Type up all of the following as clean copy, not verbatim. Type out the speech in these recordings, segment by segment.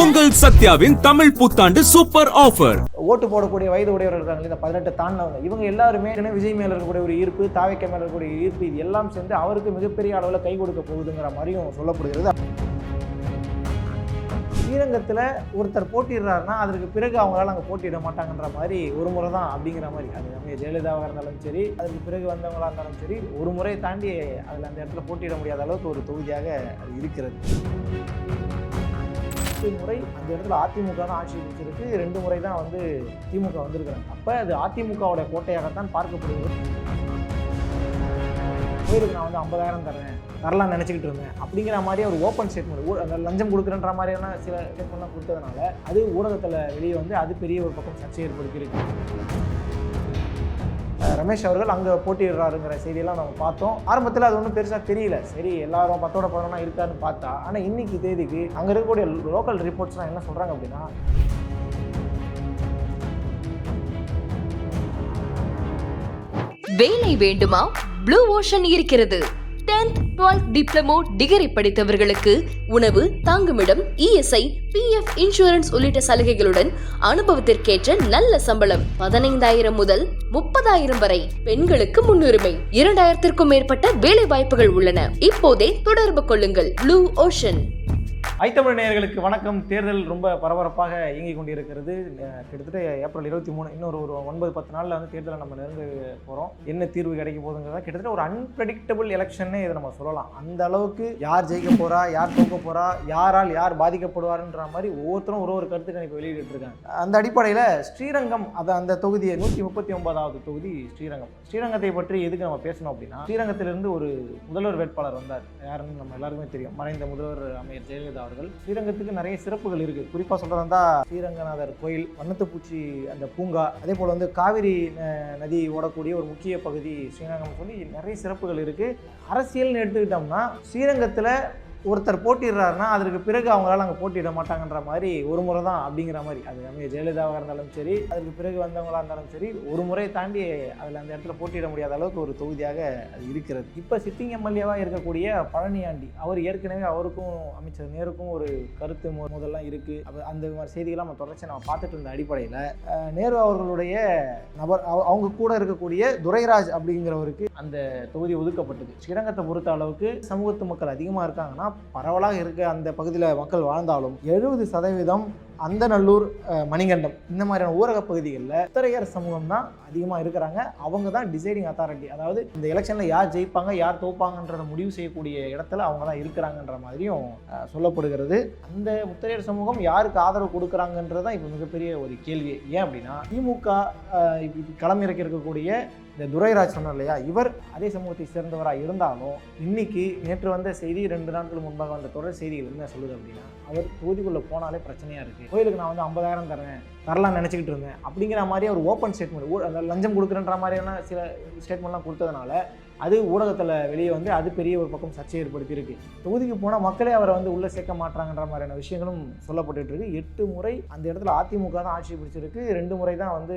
உங்கள் சத்யாவின் தமிழ் புத்தாண்டு super offer. ஓட்டு போடக்கூடிய வயது உடையவர்கள் இருக்காங்க, இந்த 18 தாண்டினவங்க, இவங்க எல்லாருமே விஜய் மேல இருக்கக்கூடிய ஒரு ஈர்ப்பு, தாவேக்க மேல இருக்கக்கூடிய ஈர்ப்பு, இது எல்லாம் சேர்ந்து அவருக்கு மிகப்பெரிய அளவில் கை கொடுக்க போகுதுங்கிற மாதிரியும் சொல்லப்படுகிறது. ஸ்ரீரங்கத்தில் ஒருத்தர் போட்டிடுறாருன்னா அதற்கு பிறகு அவங்களால அங்கே போட்டியிட மாட்டாங்கன்ற மாதிரி ஒரு முறை தான் அப்படிங்கிற மாதிரி, அது நம்ம ஜெயலலிதாவாக இருந்தாலும் சரி, அதுக்கு பிறகு வந்தவங்களாக இருந்தாலும் சரி, ஒரு முறையை தாண்டி அதில் அந்த இடத்துல போட்டியிட முடியாத அளவுக்கு ஒரு தொகுதியாக அது இருக்கிறது. முறை அந்த இடத்துல அதிமுக தான் ஆட்சி பிடிச்சிருக்கு, 2 முறை தான் திமுக வந்திருக்கிறாங்க. அப்போ அது அதிமுகவோட கோட்டையாகத்தான் பார்க்கப்படுகிறது. கோயிலுக்கு நான் 50,000 தரலாம் நினச்சிக்கிட்டு இருந்தேன் அப்படிங்கிற மாதிரி ஒரு ஓப்பன் ஸ்டேட்மெண்ட், அந்த லஞ்சம் கொடுக்குறன்ற மாதிரியான சில ஸ்டேட்மெண்ட்லாம் கொடுத்ததுனால அது ஊடகத்தில் வெளியே அது பெரிய ஒரு பக்கம் சர்ச்சை ஏற்படுத்தியிருக்கு. ரமேஷ் அவர்கள் அங்கே போட்டிடுறாருங்கிற செய்தியெல்லாம் நம்ம பார்த்தோம். ஆரம்பத்தில் அது ஒன்றும் பெருசாக தெரியல, சரி எல்லாரும் 10 இருக்காருன்னு பார்த்தா, ஆனால் இன்னைக்கு தேதிக்கு அங்கே இருக்கக்கூடிய லோக்கல் ரிப்போர்ட்ஸ்லாம் என்ன சொல்கிறாங்க அப்படின்னா, வேலை வேண்டுமா? ப்ளூ ஓஷன் இருக்கிறது. 10th 12th டிப்ளமோ டிகிரி படித்தவர்களுக்கு உணவு, தங்குமிடம், இஎஸ்ஐ, பிஎஃப் இன்சூரன்ஸ் உள்ளிட்ட சலுகைகளுடன் அனுபவத்திற்கேற்ற நல்ல சம்பளம் 15,000 முதல் 30,000 வரை. பெண்களுக்கு முன்னுரிமை. 2,000க்கும் மேற்பட்ட வேலை வாய்ப்புகள் உள்ளன. இப்போதே தொடர்பு கொள்ளுங்கள். Blue ocean. ஐத்தமிழ் நேயர்களுக்கு வணக்கம். தேர்தல் ரொம்ப பரபரப்பாக இயங்கிக் கொண்டிருக்கிறது. கிட்டத்தட்ட ஏப்ரல் 23, இன்னொரு 9-10 நாளில் தேர்தலை நம்ம நெருங்க போகிறோம். என்ன தீர்வு கிடைக்க போகுதுங்கிறத கிட்டத்தட்ட ஒரு அன்பிரடிக்டபிள் எலெக்ஷன்னே இதை நம்ம சொல்லலாம். அந்த அளவுக்கு யார் ஜெயிக்க போகிறா, யார் தோக்க போகிறா, யாரால் யார் பாதிக்கப்படுவார்ன்ற மாதிரி ஒவ்வொருத்தரும் ஒரு கருத்து கணிப்பு வெளியிட்டு இருக்காங்க. அந்த அடிப்படையில் ஸ்ரீரங்கம், அந்த தொகுதியை 139வது தொகுதி ஸ்ரீரங்கத்தை பற்றி எதுக்கு நம்ம பேசணும் அப்படின்னா, ஸ்ரீரங்கத்திலிருந்து ஒரு முதல்வர் வேட்பாளர் வந்தார். யாருன்னு நம்ம எல்லாருமே தெரியும், மறைந்த முதல்வர் அமைச்சர் ஜெயலலிதா அவர்கள். ஸ்ரீரங்கத்துக்கு நிறைய சிறப்புகள் இருக்கு. குறிப்பா சொல்றதா ஸ்ரீரங்கநாதர் கோயில், வண்ணத்துப்பூச்சி அந்த பூங்கா, அதே போல காவிரி நதி ஓடக்கூடிய ஒரு முக்கிய பகுதி ஸ்ரீரங்கம் சொல்லி நிறைய சிறப்புகள் இருக்கு. அரசியல்னு எடுத்துக்கிட்டோம்னா ஸ்ரீரங்கத்துல ஒருத்தர் போட்டிடுறாருன்னா அதற்கு பிறகு அவங்களால அங்கே போட்டியிட மாட்டாங்கன்ற மாதிரி ஒரு முறை தான் அப்படிங்கிற மாதிரி, அது நம்ம ஜெயலலிதாவாக இருந்தாலும் சரி, அதுக்கு பிறகு வந்தவங்களாக இருந்தாலும் சரி, ஒரு முறையை தாண்டி அதில் அந்த இடத்துல போட்டியிட முடியாத அளவுக்கு ஒரு தொகுதியாக அது இருக்கிறது. இப்போ சிட்டிங் எம்எல்ஏவாக இருக்கக்கூடிய பழனியாண்டி அவர் ஏற்கனவே அவருக்கும் அமைச்சர் நேருக்கும் ஒரு கருத்து முதல்லாம் இருக்குது. அந்த மாதிரி செய்திகள்லாம் நம்ம தொடர்ச்சி நம்ம பார்த்துட்டு இருந்த அடிப்படையில் நேரு அவர்களுடைய நபர், அவங்க கூட இருக்கக்கூடிய துரைராஜ் அப்படிங்கிறவருக்கு அந்த தொகுதி ஒதுக்கப்பட்டது. ஸ்ரீரங்கத்தை பொறுத்த அளவுக்கு சமூகத்து மக்கள் அதிகமாக இருக்காங்கன்னா, பரவலாக இருக்க அந்த பகுதியில் மக்கள் வாழ்ந்தாலும் 70% அந்தநல்லூர், மணிகண்டம் இந்த மாதிரியான ஊரக பகுதிகளில் உத்தரையர் சமூகம் தான் அதிகமாக இருக்கிறாங்க. அவங்க தான் டிசைடிங் அத்தாரிட்டி, அதாவது இந்த எலெக்ஷனில் யார் ஜெயிப்பாங்க யார் தோப்பாங்கன்றதை முடிவு செய்யக்கூடிய இடத்துல அவங்க தான் இருக்கிறாங்கன்ற மாதிரியும் சொல்லப்படுகிறது. அந்த உத்தரையர் சமூகம் யாருக்கு ஆதரவு கொடுக்குறாங்கன்றது தான் இப்போ மிகப்பெரிய ஒரு கேள்வி. ஏன் அப்படின்னா, திமுக களமிறக்கி இருக்கக்கூடிய இந்த துரைராஜ் சொன்னார் இல்லையா, இவர் அதே சமூகத்தை சேர்ந்தவராக இருந்தாலும் இன்னைக்கு நேற்று வந்த செய்தி, 2 நாட்கள் முன்பாக வந்த தொடர் செய்திகள் என்ன சொல்லுது அப்படின்னா, அவர் தொகுதிக்குள்ளே போனாலே பிரச்சனையாக இருக்குது, கோயிலுக்கு நான் 50,000 தரலாம் நினச்சிக்கிட்டு இருந்தேன் அப்படிங்கிற மாதிரி ஒரு ஓப்பன் ஸ்டேட்மெண்ட், அந்த லஞ்சம் கொடுக்குறன்ற மாதிரியான சில ஸ்டேட்மெண்ட்லாம் கொடுத்ததுனால அது ஊடகத்தில் வெளியே அது பெரிய ஒரு பக்கம் சர்ச்சை ஏற்படுத்தியிருக்கு. தொகுதிக்கு போனால் மக்களே அவரை உள்ளே சேர்க்க மாட்டாங்கன்ற மாதிரியான விஷயங்களும் சொல்லப்பட்டு இருக்கு. 8 முறை அந்த இடத்துல அதிமுக தான் ஆட்சி பிடிச்சிருக்கு, 2 முறை தான்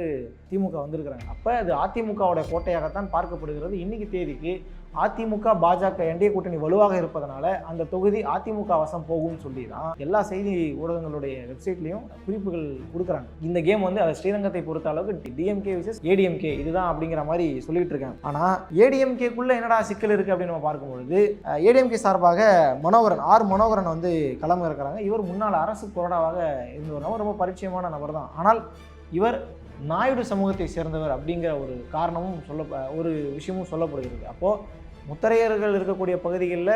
திமுக வந்திருக்கிறாங்க. அப்போ அது அதிமுகவோட கோட்டையாகத்தான் பார்க்கப்படுகிறது. இன்னைக்கு தேதிக்கு அதிமுக பாஜக என்டிஏ கூட்டணி வலுவாக இருப்பதனால அந்த தொகுதி அதிமுக வசம் போகும்னு சொல்லி தான் எல்லா செய்தி ஊடகங்களுடைய வெப்சைட்லையும் குறிப்புகள் கொடுக்குறாங்க. இந்த கேம் அதை ஸ்ரீரங்கத்தை பொறுத்த அளவுக்கு டிஎம்கே விசஸ் ஏடிஎம்கே இதுதான் அப்படிங்கிற மாதிரி சொல்லிட்டு இருக்காங்க. ஆனால் ஏடிஎம்கேக்குள்ள என்னடா சிக்கல் இருக்குது அப்படின்னு நம்ம பார்க்கும்பொழுது, ஏடிஎம்கே சார்பாக மனோகரன் களம் இருக்கிறாங்க. இவர் முன்னாள் அரசு கொறடாவாக இருந்த ஒரு நபர், ரொம்ப பரிச்சயமான நபர் தான். ஆனால் இவர் நாயுடு சமூகத்தை சேர்ந்தவர் அப்படிங்கிற ஒரு காரணமும் ஒரு விஷயமும் சொல்லப்படுகிறது. அப்போது முத்தரையர்கள் இருக்கக்கூடிய பகுதிகளில்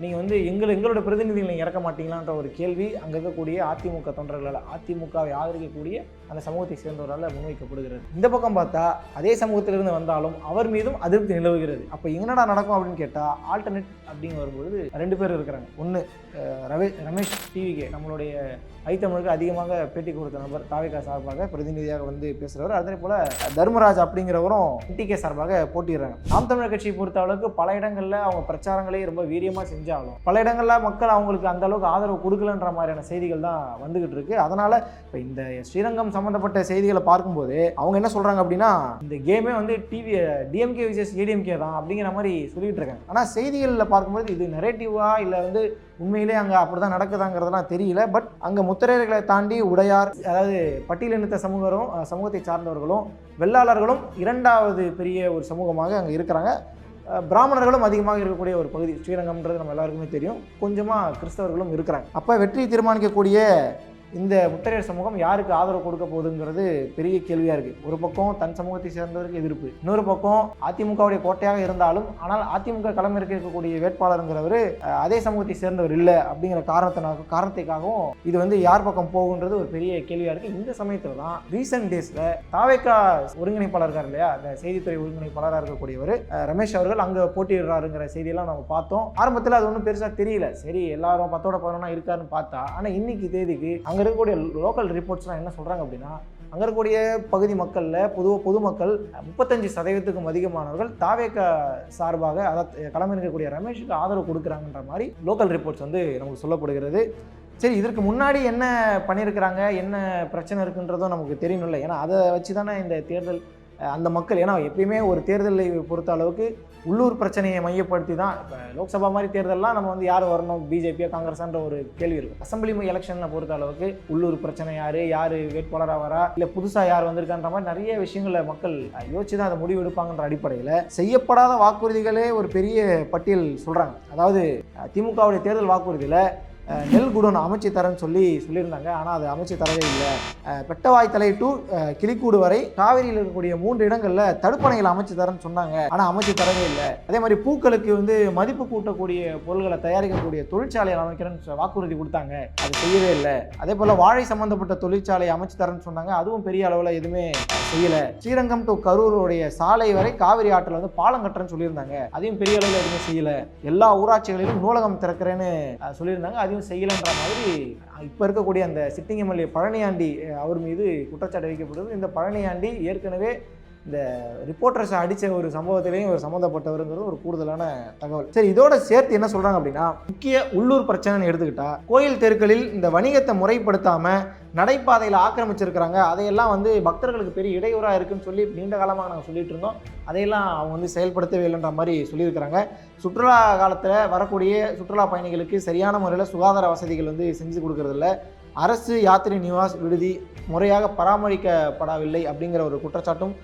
நீங்கள் எங்களோட பிரதிநிதிகளை நீங்கள் இறக்க மாட்டீங்களான்ற ஒரு கேள்வி அங்கே இருக்கக்கூடிய அதிமுக தொண்டர்களால், அதிமுகவை ஆதரிக்கக்கூடிய அந்த சமூகத்தை சேர்ந்தவரால் முன்வைக்கப்படுகிறது. இந்த பக்கம் பார்த்தா அதே சமூகத்திலிருந்து வந்தாலும் அவர் மீதும் அதிருப்தி நிலவுகிறது. அப்போ என்னடா நடக்கும் அப்படின்னு கேட்டால், ஆல்டர்னேட் அப்படின்னு வரும்பொழுது 2 பேர் இருக்கிறாங்க. ஒன்று ரமேஷ் டிவிகே, நம்மளுடைய ஐத்தமிழுக்கு அதிகமாக பேட்டி கொடுத்த நபர், தாவேகா சார்பாக பிரதிநிதியாக பேசுகிறவர். அதே போல் தர்மராஜ் அப்படிங்கிறவரும் டிகே சார்பாக போட்டிடுறாங்க. நாம் தமிழர் கட்சியை பொறுத்த அளவுக்கு பல இடங்களில் அவங்க பிரச்சாரங்களே ரொம்ப வீரியமாக செஞ்சாலும் பல இடங்களில் மக்கள் அவங்களுக்கு அந்த அளவுக்கு ஆதரவு கொடுக்கலன்ற மாதிரியான செய்திகள் தான் வந்துகிட்டு இருக்கு. அதனால இப்போ இந்த ஸ்ரீரங்கம் சம்மந்தப்பட்ட செய்திகளை பார்க்கும்போது அவங்க என்ன சொல்றாங்க அப்படின்னா, இந்த கேமே வந்து டிஎம்கே விசஸ் ஏடிஎம்கே தான் அப்படிங்கிற மாதிரி சொல்லிட்டு இருக்காங்க. ஆனால் செய்திகளில் பார்க்கும்போது இது நெரேட்டிவா இல்லை வந்து உண்மையிலே அங்கே அப்படிதான் நடக்குதாங்கிறதெல்லாம் தெரியல. பட் அங்கே முத்திரையர்களை தாண்டி உடையார், அதாவது பட்டியலினத்த சமூகத்தை சார்ந்தவர்களும் வெள்ளாளர்களும் இரண்டாவது பெரிய ஒரு சமூகமாக அங்கே இருக்கிறாங்க. பிராமணர்களும் அதிகமாக இருக்கக்கூடிய ஒரு பகுதி ஸ்ரீரங்கம்ன்றது நம்ம எல்லாருக்குமே தெரியும். கொஞ்சமாக கிறிஸ்தவர்களும் இருக்கிறாங்க. அப்போ வெற்றி தீர்மானிக்கக்கூடிய இந்த முத்திரையர் சமூகம் யாருக்கு ஆதரவு கொடுக்க போகுதுங்கிறது பெரிய கேள்வியாக இருக்குது. ஒரு பக்கம் தன் சமூகத்தை சேர்ந்தவருக்கு எதிர்ப்பு, இன்னொரு பக்கம் அதிமுகவுடைய கோட்டையாக இருந்தாலும் ஆனால் அதிமுக களமிறக்க இருக்கக்கூடிய வேட்பாளருங்கிறவர் அதே சமூகத்தை சேர்ந்தவர் இல்லை அப்படிங்கிற காரணத்துக்காகவும் இது வந்து யார் பக்கம் போகுன்றது ஒரு பெரிய கேள்வியாக இருக்குது. இந்த சமயத்தில் தான் ரீசெண்ட் டேஸில் தாவேகா ஒருங்கிணைப்பாளர் இருக்கார் இல்லையா, அந்த செய்தித்துறை ஒருங்கிணைப்பாளராக இருக்கக்கூடியவர் ரமேஷ் அவர்கள் அங்கே போட்டியிடுறாருங்கிற செய்தியெல்லாம் நம்ம பார்த்தோம். ஆரம்பத்தில் அது ஒன்றும் பெருசாக தெரியல, சரி எல்லாரும் 10-11 இருக்காருன்னு பார்த்தா, ஆனால் இன்னைக்கு தேதிக்கு அங்கே இருக்கக்கூடிய லோக்கல் ரிப்போர்ட்ஸ்லாம் என்ன சொல்கிறாங்க அப்படின்னா, அங்கே இருக்கக்கூடிய பகுதி மக்களில் பொதுமக்கள் 35% அதிகமானவர்கள் தாவேகா சார்பாக அதாவது களமிறக்கக்கூடிய ரமேஷுக்கு ஆதரவு கொடுக்குறாங்கன்ற மாதிரி லோக்கல் ரிப்போர்ட்ஸ் வந்து நமக்கு சொல்லப்படுகிறது. சரி, இதற்கு முன்னாடி என்ன பண்ணியிருக்கிறாங்க, என்ன பிரச்சனை இருக்குன்றதும் நமக்கு தெரியணும்ல. ஏன்னா அதை வச்சு தானே இந்த தேர்தல் அந்த மக்கள், ஏன்னா எப்பயுமே ஒரு தேர்தலை பொறுத்த அளவுக்கு உள்ளூர் பிரச்சனையை மையப்படுத்தி தான். இப்போ லோக்சபா மாதிரி தேர்தல்லாம் நம்ம வந்து யார் வரணும், பிஜேபியா காங்கிரஸான்ற ஒரு கேள்வி இருக்கும். அசம்பிளி எலெக்ஷனை பொறுத்த அளவுக்கு உள்ளூர் பிரச்சனை யார் வேட்பாளராக வரா, இல்லை புதுசாக யார் வந்திருக்கான்ற மாதிரி நிறைய விஷயங்களை மக்கள் யோசிச்சு தான் அதை முடிவு எடுப்பாங்கன்ற அடிப்படையில் செய்யப்படாத வாக்குறுதிகளே ஒரு பெரிய பட்டியல் சொல்கிறாங்க. அதாவது திமுகவுடைய தேர்தல் வாக்குறுதியில் நெல் குடோன் அமைச்சு தரேன்னு சொல்லியிருந்தாங்க. ஆனால் அது அமைச்சு தரவே இல்லை. பெட்டவாய் தலை டு கிளிக்கூடு வரை காவிரியில் இருக்கக்கூடிய 3 இடங்களில் தடுப்பணைகள் அமைச்சு தரேன்னு சொன்னாங்க. ஆனால் அமைச்சு தரவே இல்லை. அதே மாதிரி பூக்களுக்கு வந்து மதிப்பு கூட்டக்கூடிய பொருட்களை தயாரிக்கக்கூடிய தொழிற்சாலையை அமைக்கிறேன்னு வாக்குறுதி கொடுத்தாங்க, அது செய்யவே இல்லை. அதே போல் வாழை சம்பந்தப்பட்ட தொழிற்சாலையை அமைச்சு தரேன்னு சொன்னாங்க, அதுவும் பெரிய அளவில் எதுவுமே செய்யலை. ஸ்ரீரங்கம் டு கரூருடைய சாலை வரை காவிரி ஆற்றில் வந்து பாலம் கட்டுறேன்னு சொல்லியிருந்தாங்க, அதையும் பெரிய அளவில் எதுவுமே செய்யலை. எல்லா ஊராட்சிகளிலும் நூலகம் திறக்கிறேன்னு சொல்லியிருந்தாங்க, அதையும் செய்யலைன்ற மாதிரி இப்போ இருக்கக்கூடிய அந்த சிட்டிங் எம்எல்ஏ பழனியாண்டி அவர் மீது குற்றச்சாட்டு வைக்கப்படுது. இந்த பழனியாண்டி ஏற்கனவே இந்த ரிப்போர்ட்டர்ஸை அடித்த ஒரு சம்பவத்திலையும் ஒரு சம்மந்தப்பட்டவருங்கிறது ஒரு கூடுதலான தகவல். சரி, இதோட சேர்த்து என்ன சொல்கிறாங்க அப்படின்னா, முக்கிய உள்ளூர் பிரச்சனைன்னு எடுத்துக்கிட்டா கோயில் தெருக்களில் இந்த வணிகத்தை முறைப்படுத்தாமல் நடைபாதையில் ஆக்கிரமிச்சிருக்கிறாங்க. அதையெல்லாம் வந்து பக்தர்களுக்கு பெரிய இடையூறாக இருக்குன்னு சொல்லி நீண்ட காலமாக நாங்கள் சொல்லிட்டு இருந்தோம். அதையெல்லாம் அவங்க வந்து செயல்படுத்தவே இல்லைன்ற மாதிரி சொல்லியிருக்கிறாங்க. சுற்றுலா காலத்தில் வரக்கூடிய சுற்றுலா பயணிகளுக்கு சரியான முறையில் சுகாதார வசதிகள் வந்து செஞ்சு கொடுக்கறதில்ல. அரசு யாத்திரை நிவாஸ் விடுதி முறையாக பராமரிக்கப்படவில்லை அப்படிங்கிற ஒரு குற்றச்சாட்டும்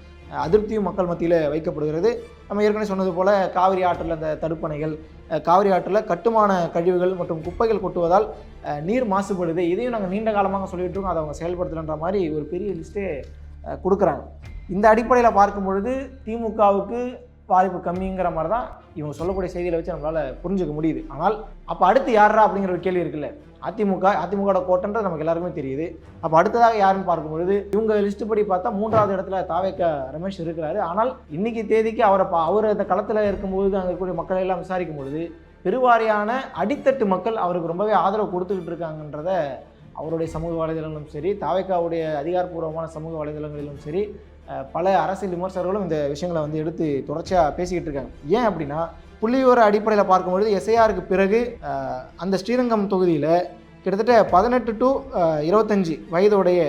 அதிருப்தியும் மக்கள் மத்தியில் வைக்கப்படுகிறது. நம்ம ஏற்கனவே சொன்னது போல் காவிரி ஆற்றில் அந்த தடுப்பணைகள், காவிரி ஆற்றில் கட்டுமான கழிவுகள் மற்றும் குப்பைகள் கொட்டுவதால் நீர் மாசுபடுது, இதையும் நாங்கள் நீண்ட காலமாக சொல்லிட்டு இருக்கோம், அதை அவங்க செயல்படுத்தலைன்ற மாதிரி ஒரு பெரிய லிஸ்ட்டே கொடுக்குறாங்க. இந்த அடிப்படையில் பார்க்கும் பொழுது திமுகவுக்கு வாய்ப்பு கம்மிங்கிற மாதிரி தான் இவங்க சொல்லக்கூடிய செய்திகளை வச்சு நம்மளால் புரிஞ்சுக்க முடியுது. ஆனால் அப்போ அடுத்து யாரா அப்படிங்கிற ஒரு கேள்வி இருக்குல்ல. அதிமுகவோட கோட்டைன்றது நமக்கு எல்லாருக்குமே தெரியுது. அப்போ அடுத்ததாக யாருன்னு பார்க்கும்பொழுது இவங்க லிஸ்ட்டு படி பார்த்தா 3வது இடத்துல தாவேகா ரமேஷ் இருக்கிறாரு. ஆனால் இன்னைக்கு தேதிக்கு அவர் அந்த களத்தில் இருக்கும்போது அங்கே இருக்கக்கூடிய மக்களை எல்லாம் விசாரிக்கும் பொழுது பெருவாரியான அடித்தட்டு மக்கள் அவருக்கு ரொம்பவே ஆதரவு கொடுத்துக்கிட்டு இருக்காங்கன்றத அவருடைய சமூக வலைதளங்களும் சரி, தாவேகாவுடைய அதிகாரப்பூர்வமான சமூக வலைதளங்களிலும் சரி, பல அரசியல் விமர்சகர்களும் இந்த விஷயங்களை வந்து எடுத்து தொடர்ச்சியாக பேசிக்கிட்டு இருக்காங்க. ஏன் அப்படின்னா, புள்ளிவிவர அடிப்படையில் பார்க்கும்பொழுது எஸ்ஐஆருக்கு பிறகு அந்த ஸ்ரீரங்கம் தொகுதியில் கிட்டத்தட்ட 18 to 25 வயதுடைய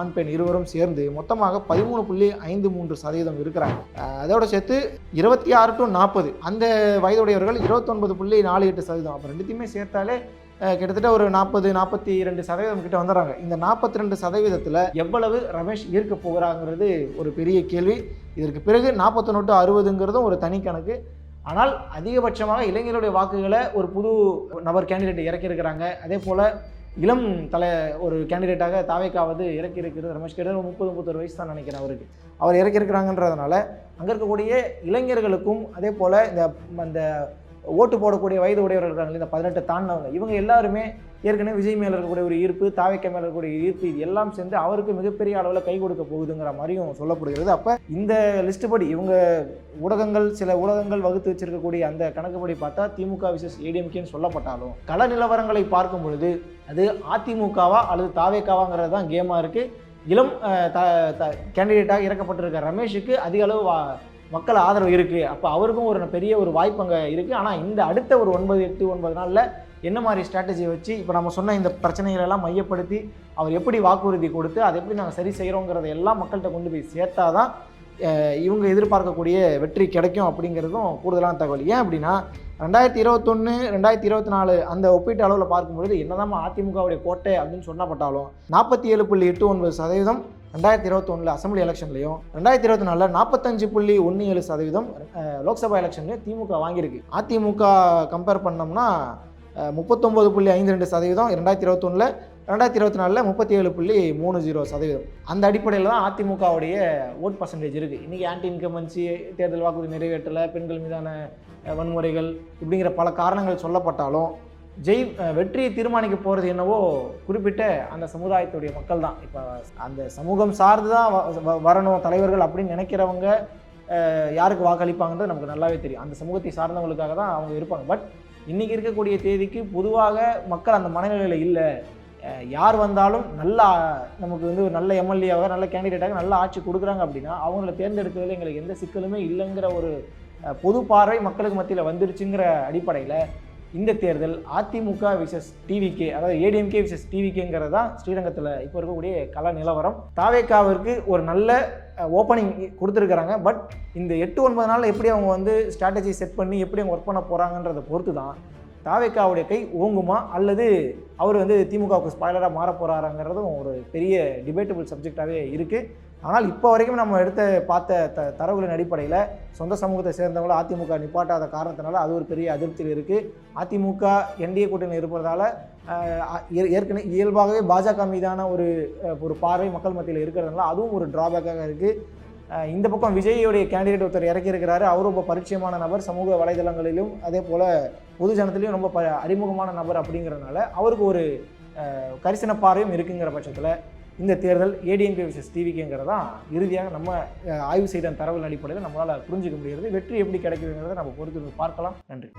ஆண் பெண் இருவரும் சேர்ந்து மொத்தமாக 13.53% இருக்கிறாங்க. அதோட சேர்த்து 26 to 40 அந்த வயதுடையவர்கள் 29.48%. அப்போ ரெண்டுத்தையுமே சேர்த்தாலே கிட்டத்தட்ட ஒரு 40-42% கிட்ட வந்துடுறாங்க. இந்த 42% எவ்வளவு ரமேஷ் ஈர்க்க போகிறாங்கிறது ஒரு பெரிய கேள்வி. இதற்கு பிறகு 41 to 60ங்கிறதும் ஒரு தனி கணக்கு. ஆனால் அதிகபட்சமாக இளைஞர்களுடைய வாக்குகளை ஒரு புது நபர் கேண்டிடேட் இறக்கியிருக்கிறாங்க. அதே போல் இளம் ஒரு கேண்டிடேட்டாக தாவேகாவது இறக்கியிருக்கிறது ரமேஷ். கிட்ட 30-31 வயசு தான் நினைக்கிறேன் அவர் இறக்கியிருக்கிறாங்கன்றதுனால அங்கே இருக்கக்கூடிய இளைஞர்களுக்கும் அதே போல் இந்த ஓட்டு போடக்கூடிய வயது உடையவர்கள் இருக்காங்க, இந்த 18 தாண்டினவங்க, இவங்க எல்லாருமே ஏற்கனவே விஜய் மேலே இருக்கக்கூடிய ஒரு ஈர்ப்பு, தாவேகா மேலே இருக்கக்கூடிய ஈர்ப்பு, இது எல்லாம் சேர்ந்து அவருக்கு மிகப்பெரிய அளவில் கை கொடுக்க போகுதுங்கிற மாதிரியும் சொல்லப்படுகிறது. அப்போ இந்த லிஸ்ட்டு படி இவங்க சில ஊடகங்கள் வகுத்து வச்சிருக்கக்கூடிய அந்த கணக்குப்படி பார்த்தா திமுக விசஸ் ஏடிஎம்கேன்னு சொல்லப்பட்டாலும் கள நிலவரங்களை பார்க்கும் பொழுது அது அதிமுகவா அல்லது தாவேகாவாங்கிறது தான் கேமாக இருக்குது. இளம் கேண்டிடேட்டாக இறக்கப்பட்டிருக்க ரமேஷுக்கு அதிக அளவு மக்கள் ஆதரவு இருக்குது. அப்போ அவருக்கும் ஒரு பெரிய ஒரு வாய்ப்பு அங்கே இருக்குது. ஆனால் இந்த அடுத்த ஒரு 9 நாளில் என்ன மாதிரி ஸ்ட்ராட்டஜியை வச்சு இப்போ நம்ம சொன்ன இந்த பிரச்சனைகளெல்லாம் மையப்படுத்தி அவர் எப்படி வாக்குறுதி கொடுத்து அதை எப்படி நாங்கள் சரி செய்கிறோங்கிறத எல்லாம் மக்கள்கிட்ட கொண்டு போய் சேர்த்தா தான் இவங்க எதிர்பார்க்கக்கூடிய வெற்றி கிடைக்கும் அப்படிங்கிறதும் கூடுதலான தகவல். ஏன் அப்படின்னா 2021 2024 அந்த ஒப்பீட்டு அளவில் பார்க்கும்பொழுது என்னதான் அதிமுகவுடைய கோட்டை அப்படின்னு சொன்னப்பட்டாலும் 47.89% 2021 அசம்பிளி எலெக்ஷன்லையும் 2024 45.17% லோக்சபா எலெக்ஷன்லையும் திமுக வாங்கியிருக்கு. அதிமுக கம்பேர் பண்ணோம்னா 39.52% 2021 2024 37.30%. அந்த அடிப்படையில் தான் அதிமுகவுடைய ஓட் பர்சன்டேஜ் இருக்குது. இன்றைக்கி ஆன்டி இன்கம்பன்சி, தேர்தல் வாக்குறுதி நிறைவேற்றலை, பெண்கள் மீதான வன்முறைகள் இப்படிங்கிற பல காரணங்கள் சொல்லப்பட்டாலும் வெற்றியை தீர்மானிக்க போகிறது என்னவோ குறிப்பிட்ட அந்த சமுதாயத்துடைய மக்கள் தான். இப்போ அந்த சமூகம் சார்ந்து தான் வரணும் தலைவர்கள் அப்படின்னு நினைக்கிறவங்க யாருக்கு வாக்களிப்பாங்கன்றது நமக்கு நல்லாவே தெரியும். அந்த சமூகத்தை சார்ந்தவங்களுக்காக தான் அவங்க இருப்பாங்க. பட் இன்றைக்கி இருக்கக்கூடிய தேதிக்கு பொதுவாக மக்கள் அந்த மனநிலையில் இல்லை. யார் வந்தாலும் நல்லா நமக்கு வந்து ஒரு நல்ல எம்எல்ஏவாக நல்ல கேண்டிடேட்டாக நல்ல ஆட்சி கொடுக்குறாங்க அப்படின்னா அவங்கள தேர்ந்தெடுக்கிறதுல எங்களுக்கு எந்த சிக்கலுமே இல்லைங்கிற ஒரு பொது பார்வை மக்களுக்கு மத்தியில் வந்துருச்சுங்கிற அடிப்படையில் இந்த தேர்தல் அதிமுக விசஸ் டிவிகே, அதாவது ஏடிஎம்கே விசஸ் டிவிகேங்கிறது தான் ஸ்ரீரங்கத்தில் இப்போ இருக்கக்கூடிய கள நிலவரம். தாவேக்காவிற்கு ஒரு நல்ல ஓப்பனிங் கொடுத்துருக்குறாங்க. பட் இந்த 8-9 நாளில் எப்படி அவங்க வந்து ஸ்ட்ராட்டஜி செட் பண்ணி எப்படி அவங்க ஒர்க் பண்ண போகிறாங்கன்றதை பொறுத்து தான் தாவேக்காவுடைய கை ஓங்குமா அல்லது அவர் வந்து திமுகவுக்கு ஸ்பாய்லராக மாற போகிறாருங்கிறதும் ஒரு பெரிய டிபேட்டபிள் சப்ஜெக்டாகவே இருக்குது. ஆனால் இப்போ வரைக்கும் நம்ம பார்த்த தரவுகளின் அடிப்படையில் சொந்த சமூகத்தை சேர்ந்தவங்கள அதிமுக நிப்பாட்டாத காரணத்தினால அது ஒரு பெரிய அதிருப்தியில் இருக்குது. அதிமுக என்டிஏ கூட்டணியில் இருப்பதால் ஏற்கனவே இயல்பாகவே பாஜக மீதான ஒரு பார்வை மக்கள் மத்தியில் இருக்கிறதுனால அதுவும் ஒரு டிராபேக்காக இருக்குது. இந்த பக்கம் விஜயோடைய கேண்டிடேட் ஒருத்தர் இறக்கியிருக்கிறாரு. அவரும் ரொம்ப பரிச்சயமான நபர், சமூக வலைதளங்களிலும் அதே போல் பொது ஜனத்திலையும் ரொம்ப அறிமுகமான நபர் அப்படிங்கிறதுனால அவருக்கு ஒரு கரிசன பார்வையும் இருக்குங்கிற பட்சத்தில் இந்த தேர்தல் ஏடிஎம்கே விசஸ் டிவிகேங்கிறதான் இறுதியாக நம்ம ஆய்வு செய்த தரவுகள் அடிப்படையில் நம்மளால் புரிஞ்சிக்க முடிகிறது. வெற்றி எப்படி கிடைக்குதுங்கிறத நம்ம பொறுத்து பார்க்கலாம். நன்றி.